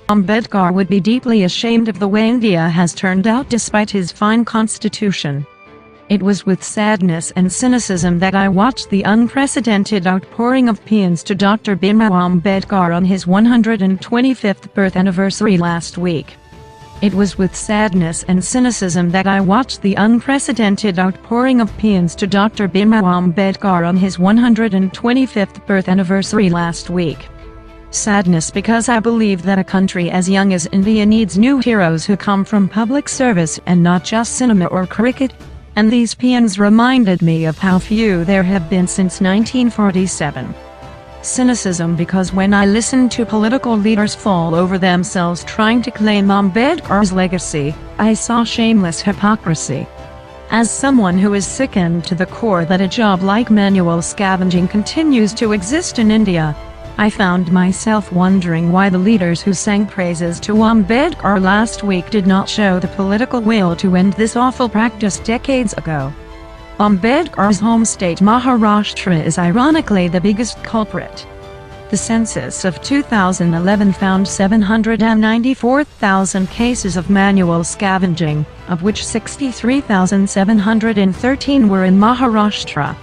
Ambedkar would be deeply ashamed of the way India has turned out despite his fine constitution. It was with sadness and cynicism that I watched the unprecedented outpouring of paeans to Dr. Mhow Ambedkar on his 125th birth anniversary last week. It was with sadness and cynicism that I watched the unprecedented outpouring of paeans to Dr. Mhow Ambedkar on his 125th birth anniversary last week. Sadness because I believe that a country as young as India needs new heroes who come from public service and not just cinema or cricket. And these paeans reminded me of how few there have been since 1947. Cynicism because when I listened to political leaders fall over themselves trying to claim Ambedkar's legacy, I saw shameless hypocrisy. As someone who is sickened to the core that a job like manual scavenging continues to exist in India, I found myself wondering why the leaders who sang praises to Ambedkar last week did not show the political will to end this awful practice decades ago. Ambedkar's home state Maharashtra is ironically the biggest culprit. The census of 2011 found 794,000 cases of manual scavenging, of which 63,713 were in Maharashtra.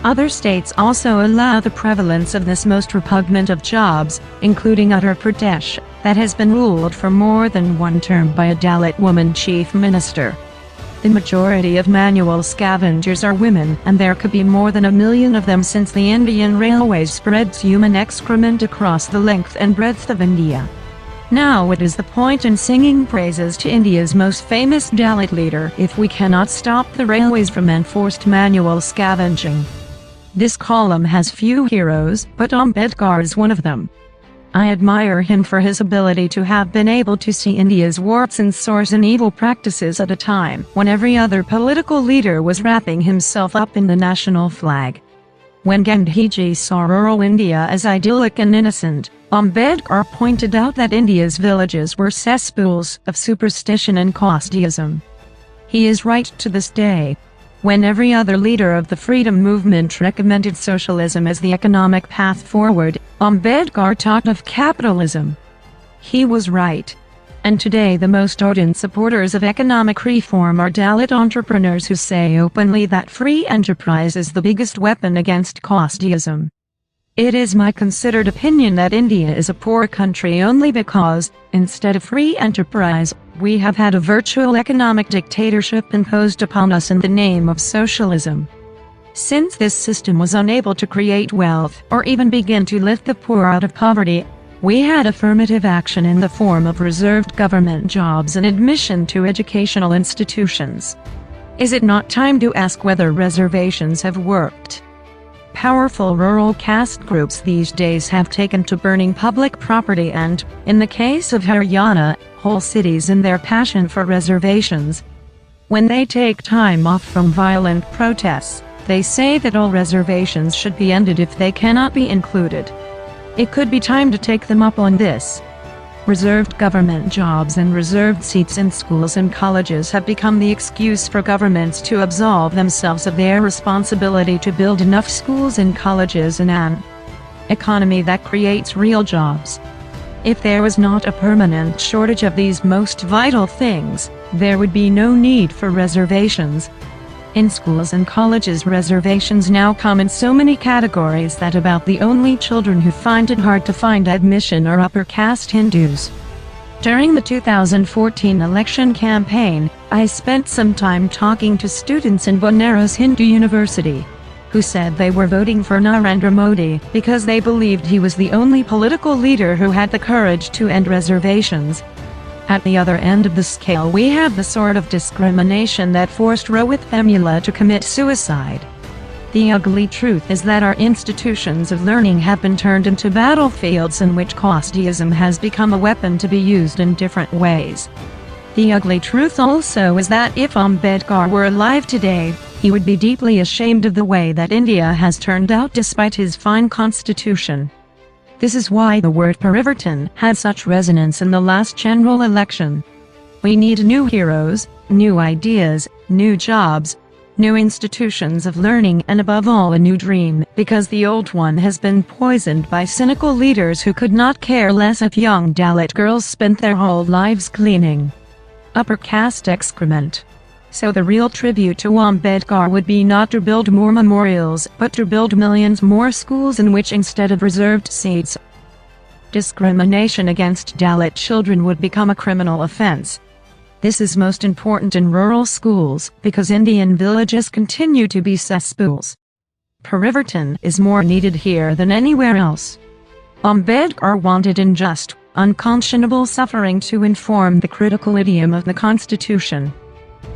Other states also allow the prevalence of this most repugnant of jobs, including Uttar Pradesh, that has been ruled for more than one term by a Dalit woman chief minister. The majority of manual scavengers are women, and there could be more than 1 million of them since the Indian Railways spreads human excrement across the length and breadth of India. Now what is the point in singing praises to India's most famous Dalit leader if we cannot stop the railways from enforced manual scavenging? This column has few heroes, but Ambedkar is one of them. I admire him for his ability to have been able to see India's warts and sores and evil practices at a time when every other political leader was wrapping himself up in the national flag. When Gandhiji saw rural India as idyllic and innocent, Ambedkar pointed out that India's villages were cesspools of superstition and casteism. He is right to this day. When every other leader of the freedom movement recommended socialism as the economic path forward, Ambedkar talked of capitalism. He was right. And today the most ardent supporters of economic reform are Dalit entrepreneurs who say openly that free enterprise is the biggest weapon against casteism. It is my considered opinion that India is a poor country only because, instead of free enterprise, we have had a virtual economic dictatorship imposed upon us in the name of socialism. Since this system was unable to create wealth or even begin to lift the poor out of poverty, we had affirmative action in the form of reserved government jobs and admission to educational institutions. Is it not time to ask whether reservations have worked? Powerful rural caste groups these days have taken to burning public property and, in the case of Haryana, whole cities in their passion for reservations. When they take time off from violent protests, they say that all reservations should be ended if they cannot be included. It could be time to take them up on this. Reserved government jobs and reserved seats in schools and colleges have become the excuse for governments to absolve themselves of their responsibility to build enough schools and colleges and an economy that creates real jobs. If there was not a permanent shortage of these most vital things, there would be no need for reservations. In schools and colleges, reservations now come in so many categories that about the only children who find it hard to find admission are upper caste Hindus. During the 2014 election campaign, I spent some time talking to students in Banaras Hindu University, who said they were voting for Narendra Modi because they believed he was the only political leader who had the courage to end reservations. At the other end of the scale we have the sort of discrimination that forced Rohit Vemula to commit suicide. The ugly truth is that our institutions of learning have been turned into battlefields in which casteism has become a weapon to be used in different ways. The ugly truth also is that if Ambedkar were alive today, he would be deeply ashamed of the way that India has turned out despite his fine constitution. This is why the word Parivartan had such resonance in the last general election. We need new heroes, new ideas, new jobs. new institutions of learning, and above all a new dream, because the old one has been poisoned by cynical leaders who could not care less if young Dalit girls spent their whole lives cleaning upper caste excrement. So the real tribute to Ambedkar would be not to build more memorials, but to build millions more schools in which, instead of reserved seats, discrimination against Dalit children would become a criminal offense. This is most important in rural schools, because Indian villages continue to be cesspools. Perversion is more needed here than anywhere else. Ambedkar wanted unjust, unconscionable suffering to inform the critical idiom of the Constitution.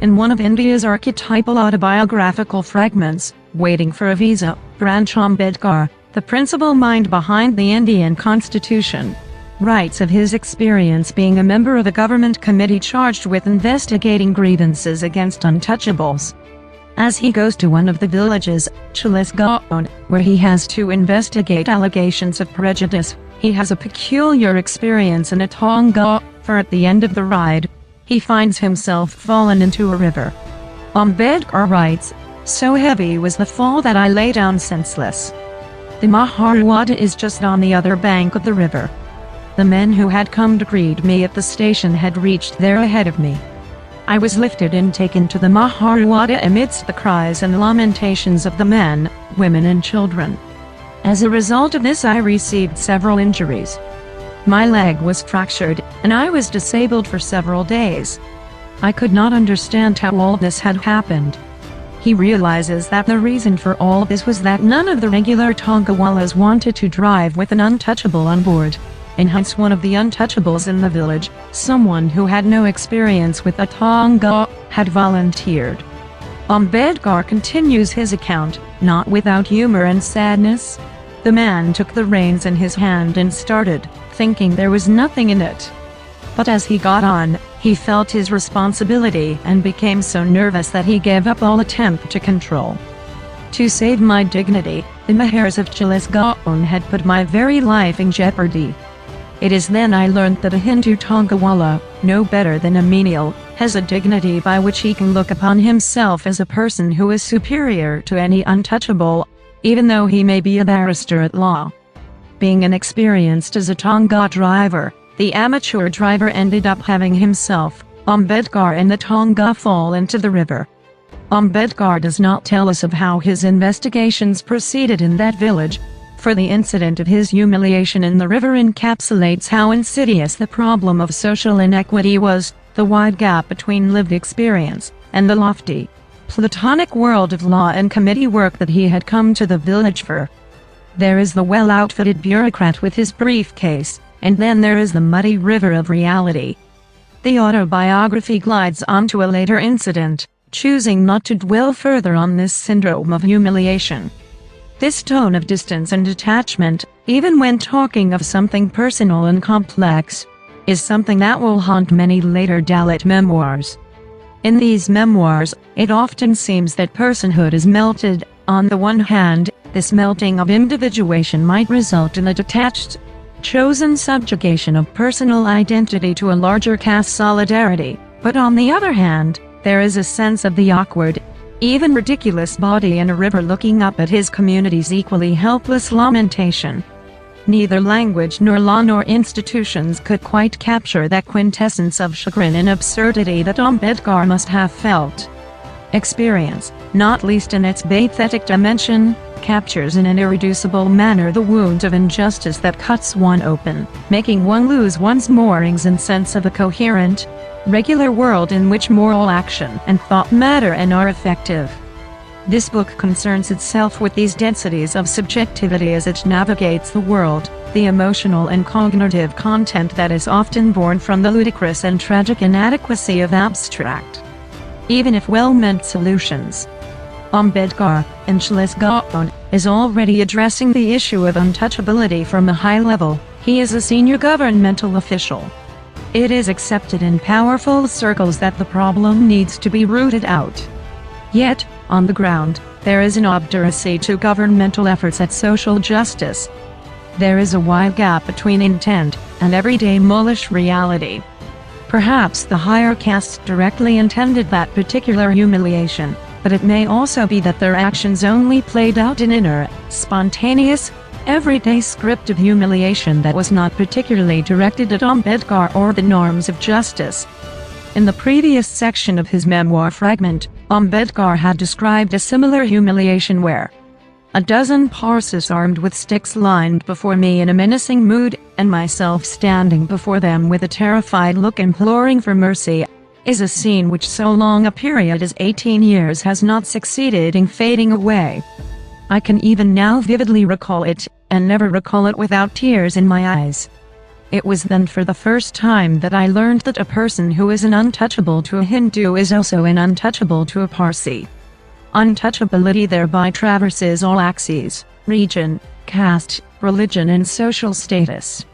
In one of India's archetypal autobiographical fragments, Waiting for a Visa, Branch Ambedkar, the principal mind behind the Indian Constitution, writes of his experience being a member of a government committee charged with investigating grievances against untouchables. As he goes to one of the villages, Chalisgaon, where he has to investigate allegations of prejudice, he has a peculiar experience in a tonga, for at the end of the ride, he finds himself fallen into a river. Ambedkar writes, "So heavy was the fall that I lay down senseless. The Maharwada is just on the other bank of the river. The men who had come to greet me at the station had reached there ahead of me. I was lifted and taken to the Maharwada amidst the cries and lamentations of the men, women and children. As a result of this I received several injuries. My leg was fractured, and I was disabled for several days. I could not understand how all this had happened." He realizes that the reason for all this was that none of the regular Tongawalas wanted to drive with an untouchable on board, and hence one of the untouchables in the village, someone who had no experience with a Tonga, had volunteered. Ambedkar continues his account, not without humor and sadness. The man took the reins in his hand and started, thinking there was nothing in it. But as he got on, he felt his responsibility and became so nervous that he gave up all attempt to control. "To save my dignity, the Mahars of Chalisgaon had put my very life in jeopardy. It is then I learned that a Hindu Tongawala, no better than a menial, has a dignity by which he can look upon himself as a person who is superior to any untouchable, even though he may be a barrister at law." Being inexperienced as a Tonga driver, the amateur driver ended up having himself, Ambedkar and the Tonga fall into the river. Ambedkar does not tell us of how his investigations proceeded in that village, for the incident of his humiliation in the river encapsulates how insidious the problem of social inequity was, the wide gap between lived experience and the lofty, platonic world of law and committee work that he had come to the village for. There is the well-outfitted bureaucrat with his briefcase, and then there is the muddy river of reality. The autobiography glides on to a later incident, choosing not to dwell further on this syndrome of humiliation. This tone of distance and detachment, even when talking of something personal and complex, is something that will haunt many later Dalit memoirs. In these memoirs, it often seems that personhood is melted. On the one hand, this melting of individuation might result in a detached, chosen subjugation of personal identity to a larger caste solidarity, but on the other hand, there is a sense of the awkward, even ridiculous body in a river looking up at his community's equally helpless lamentation. Neither language nor law nor institutions could quite capture that quintessence of chagrin and absurdity that Ambedkar must have felt. Experience, not least in its pathetic dimension, captures in an irreducible manner the wound of injustice that cuts one open, making one lose one's moorings and sense of a coherent, regular world in which moral action and thought matter and are effective. This book concerns itself with these densities of subjectivity as it navigates the world, the emotional and cognitive content that is often born from the ludicrous and tragic inadequacy of abstract, even if well-meant solutions. Ambedkar, in Chalisgaon, is already addressing the issue of untouchability from a high level. He is a senior governmental official. It is accepted in powerful circles that the problem needs to be rooted out. Yet, on the ground, there is an obduracy to governmental efforts at social justice. There is a wide gap between intent and everyday mulish reality. Perhaps the higher castes directly intended that particular humiliation, but it may also be that their actions only played out in inner, spontaneous, everyday script of humiliation that was not particularly directed at Ambedkar or the norms of justice. In the previous section of his memoir fragment, Ambedkar had described a similar humiliation where a dozen Parsis armed with sticks lined before me in a menacing mood, and myself standing before them with a terrified look imploring for mercy, is a scene which so long a period as 18 years has not succeeded in fading away. I can even now vividly recall it, and never recall it without tears in my eyes. It was then for the first time that I learned that a person who is an untouchable to a Hindu is also an untouchable to a Parsi. Untouchability thereby traverses all axes, region, caste, religion and social status.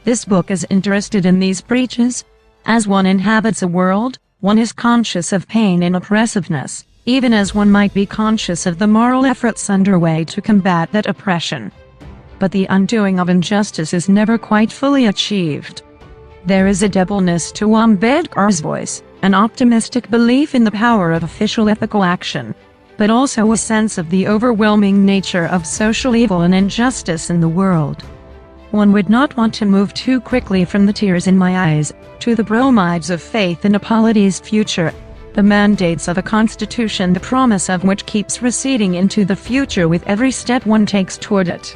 This book is interested in these breaches. As one inhabits a world, one is conscious of pain and oppressiveness, even as one might be conscious of the moral efforts underway to combat that oppression. But the undoing of injustice is never quite fully achieved. There is a doubleness to Ambedkar's voice, an optimistic belief in the power of official ethical action, but also a sense of the overwhelming nature of social evil and injustice in the world. One would not want to move too quickly from the tears in my eyes, to the bromides of faith in a polity's future, the mandates of a constitution the promise of which keeps receding into the future with every step one takes toward it.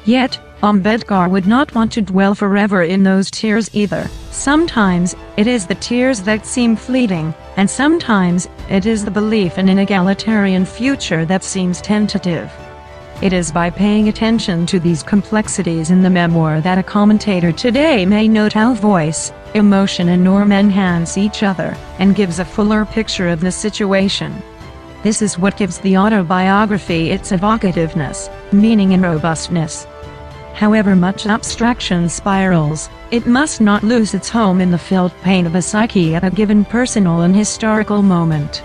Yet, Ambedkar would not want to dwell forever in those tears either. Sometimes, it is the tears that seem fleeting, and sometimes, it is the belief in an egalitarian future that seems tentative. It is by paying attention to these complexities in the memoir that a commentator today may note how voice, emotion and norm enhance each other, and gives a fuller picture of the situation. This is what gives the autobiography its evocativeness, meaning and robustness. However much abstraction spirals, it must not lose its home in the felt pain of a psyche at a given personal and historical moment.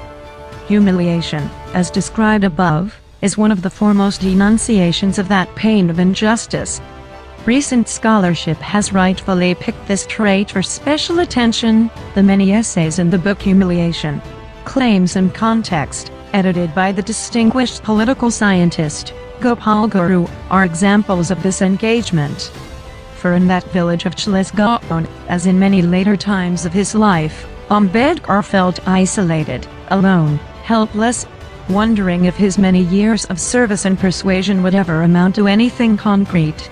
Humiliation, as described above, is one of the foremost enunciations of that pain of injustice. Recent scholarship has rightfully picked this trait for special attention. The many essays in the book Humiliation, Claims and Context, edited by the distinguished political scientist Gopal Guru, are examples of this engagement. For in that village of Chlesgaon, as in many later times of his life, Ambedkar felt isolated, alone, helpless, wondering if his many years of service and persuasion would ever amount to anything concrete.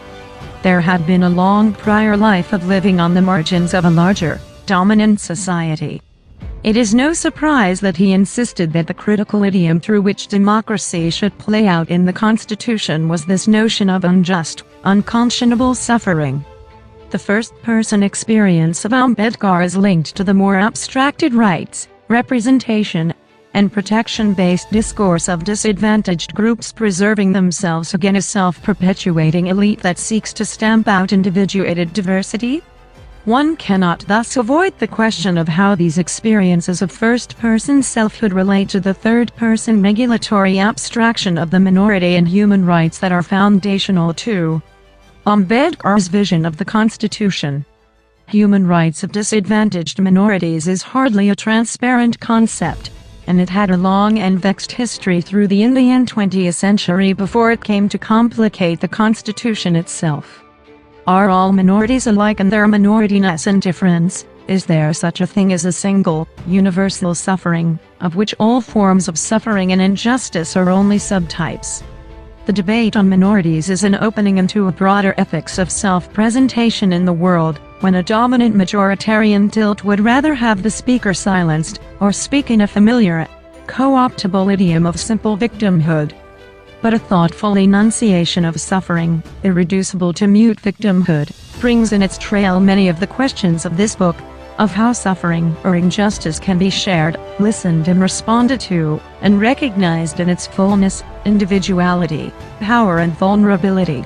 There had been a long prior life of living on the margins of a larger, dominant society. It is no surprise that he insisted that the critical idiom through which democracy should play out in the Constitution was this notion of unjust, unconscionable suffering. The first-person experience of Ambedkar is linked to the more abstracted rights, representation, and protection-based discourse of disadvantaged groups preserving themselves against a self-perpetuating elite that seeks to stamp out individuated diversity. One cannot thus avoid the question of how these experiences of first-person selfhood relate to the third-person regulatory abstraction of the minority and human rights that are foundational to Ambedkar's vision of the Constitution. Human rights of disadvantaged minorities is hardly a transparent concept, and it had a long and vexed history through the Indian 20th century before it came to complicate the Constitution itself. Are all minorities alike in their minorityness and difference? Is there such a thing as a single, universal suffering, of which all forms of suffering and injustice are only subtypes? The debate on minorities is an opening into a broader ethics of self-presentation in the world, when a dominant majoritarian tilt would rather have the speaker silenced, or speak in a familiar, co-optable idiom of simple victimhood. But a thoughtful enunciation of suffering, irreducible to mute victimhood, brings in its trail many of the questions of this book, of how suffering or injustice can be shared, listened and responded to, and recognized in its fullness, individuality, power and vulnerability.